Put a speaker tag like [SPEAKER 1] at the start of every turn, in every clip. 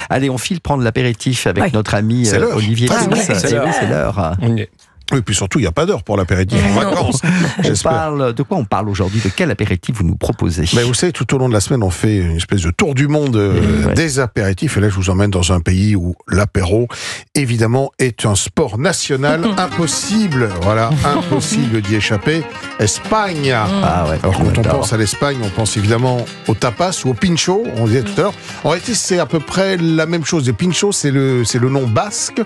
[SPEAKER 1] Allez, on file prendre l'apéritif avec notre ami Olivier
[SPEAKER 2] Ah,
[SPEAKER 1] Tous.
[SPEAKER 2] c'est
[SPEAKER 1] l'heure.
[SPEAKER 2] Et puis surtout, il n'y a pas d'heure pour l'apéritif en vacances.
[SPEAKER 1] De quoi on parle aujourd'hui? De quel apéritif vous nous proposez?
[SPEAKER 2] Vous savez, tout au long de la semaine, on fait une espèce de tour du monde des apéritifs. Et là, je vous emmène dans un pays où l'apéro, évidemment, est un sport national. Impossible d'y échapper. Espagne. Alors, quand on pense à l'Espagne, on pense évidemment au tapas ou au pincho, on disait tout à l'heure. En réalité, c'est à peu près la même chose. Le pincho, c'est le nom basque.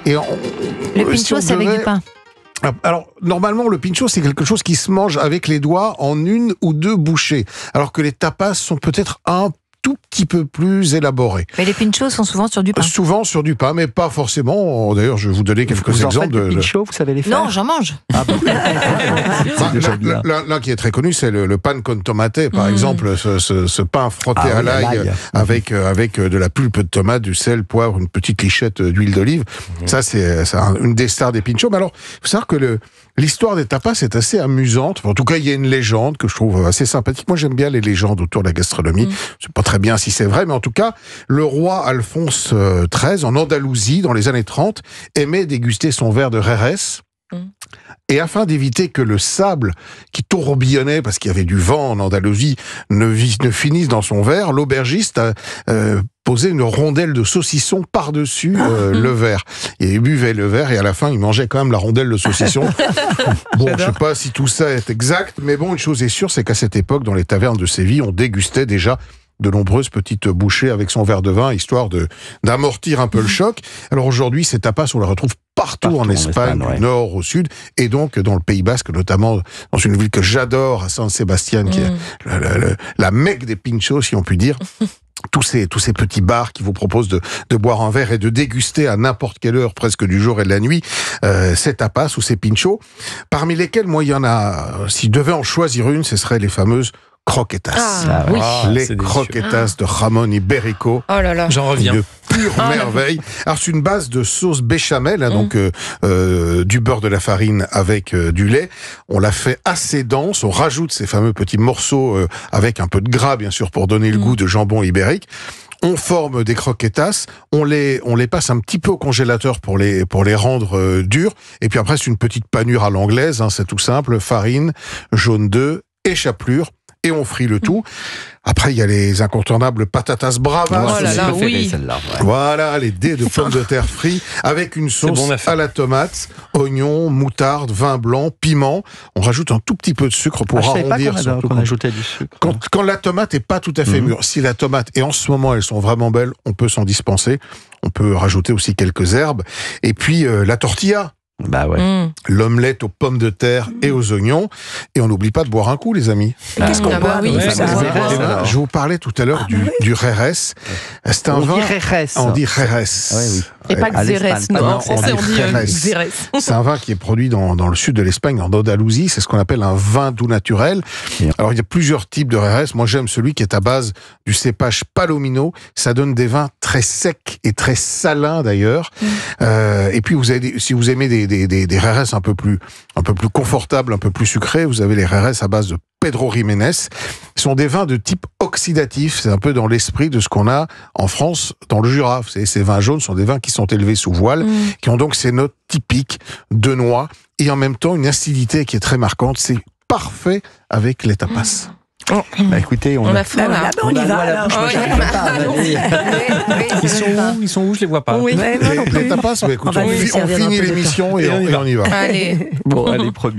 [SPEAKER 2] Et
[SPEAKER 3] le pincho, c'est avec du pain.
[SPEAKER 2] Alors, normalement, le pincho, c'est quelque chose qui se mange avec les doigts en une ou deux bouchées. Alors que les tapas sont peut-être un tout petit peu plus élaborés.
[SPEAKER 3] Mais les pinchos sont souvent sur du pain.
[SPEAKER 2] Souvent sur du pain, mais pas forcément. D'ailleurs, je vais vous donner quelques exemples
[SPEAKER 1] de pinchos, vous savez les faire?
[SPEAKER 3] Non, j'en mange.
[SPEAKER 2] L'un qui est très connu, c'est le pan con tomate, par exemple, ce pain frotté à l'ail avec de la pulpe de tomate, du sel, poivre, une petite lichette d'huile d'olive. Ça, c'est une des stars des pinchos. Mais alors, il faut savoir que l'histoire des tapas est assez amusante. En tout cas, il y a une légende que je trouve assez sympathique. Moi, j'aime bien les légendes autour de la gastronomie. Je sais pas très bien si c'est vrai, mais en tout cas, le roi Alphonse XIII, en Andalousie, dans les années 30, aimait déguster son verre de Jerez. Et afin d'éviter que le sable qui tourbillonnait, parce qu'il y avait du vent en Andalousie, ne finisse dans son verre, l'aubergiste a posé une rondelle de saucisson par-dessus le verre. Et il buvait le verre et à la fin, il mangeait quand même la rondelle de saucisson. Bon, je sais pas si tout ça est exact, mais bon, une chose est sûre, c'est qu'à cette époque, dans les tavernes de Séville, on dégustait déjà de nombreuses petites bouchées avec son verre de vin, histoire d'amortir un peu le choc. Alors aujourd'hui, ces tapas, on les retrouve partout en Espagne, du nord au sud, et donc dans le Pays Basque, notamment dans une ville que j'adore, à San Sebastián, qui est la Mecque des pinchos, si on peut dire. Tous ces petits bars qui vous proposent de boire un verre et de déguster à n'importe quelle heure, presque du jour et de la nuit, ces tapas ou ces pinchos, parmi lesquels, moi, il y en a, si je devais en choisir une, ce serait les fameuses croquetas. Les croquetas de Ramon Ibérico.
[SPEAKER 3] Oh là là.
[SPEAKER 4] J'en reviens.
[SPEAKER 2] Une pure merveille. Alors, c'est une base de sauce béchamel, donc du beurre, de la farine avec du lait. On la fait assez dense. On rajoute ces fameux petits morceaux avec un peu de gras, bien sûr, pour donner le goût de jambon ibérique. On forme des croquetas, on les passe un petit peu au congélateur pour les rendre durs. Et puis après, c'est une petite panure à l'anglaise, c'est tout simple. Farine, jaune d'œuf et chapelure. Et on frit le tout. Après, il y a les incontournables patatas bravas.
[SPEAKER 3] Oh là là, oui.
[SPEAKER 2] Voilà, les dés de pommes de terre frits avec une sauce à la tomate, oignons, moutarde, vin blanc, piment. On rajoute un tout petit peu de sucre pour arrondir.
[SPEAKER 1] On ajoutait du sucre.
[SPEAKER 2] Quand la tomate est pas tout à fait mûre, si la tomate, et en ce moment elles sont vraiment belles, on peut s'en dispenser. On peut rajouter aussi quelques herbes. Et puis la tortilla. L'omelette aux pommes de terre et aux oignons. Et on n'oublie pas de boire un coup, les amis.
[SPEAKER 3] Qu'est-ce qu'on boit?
[SPEAKER 2] Je vous parlais tout à l'heure du Jerez. C'est un vin. On dit Jerez.
[SPEAKER 3] Et pas Xérès, non. En français, on dit Xérès.
[SPEAKER 2] C'est un vin qui est produit dans le sud de l'Espagne, en Andalousie. C'est ce qu'on appelle un vin doux naturel. Alors, il y a plusieurs types de Jerez. Moi, j'aime celui qui est à base du cépage Palomino. Ça donne des vins très secs et très salins, d'ailleurs. Et puis, si vous aimez des Jerez un peu plus confortables, un peu plus sucrés, vous avez les Jerez à base de Pedro Jiménez. Ce sont des vins de type oxydatif. C'est un peu dans l'esprit de ce qu'on a en France, dans le Jura. Vous savez, ces vins jaunes sont des vins qui sont élevés sous voile, qui ont donc ces notes typiques de noix et en même temps une acidité qui est très marquante. C'est parfait avec les tapas.
[SPEAKER 1] Écoutez, on
[SPEAKER 3] a faim là.
[SPEAKER 1] On y va.
[SPEAKER 4] Ils sont où? Je les vois pas.
[SPEAKER 2] Les tapas, écoute, on finit l'émission et on y va.
[SPEAKER 3] Allez.
[SPEAKER 1] Bon, allez, promis.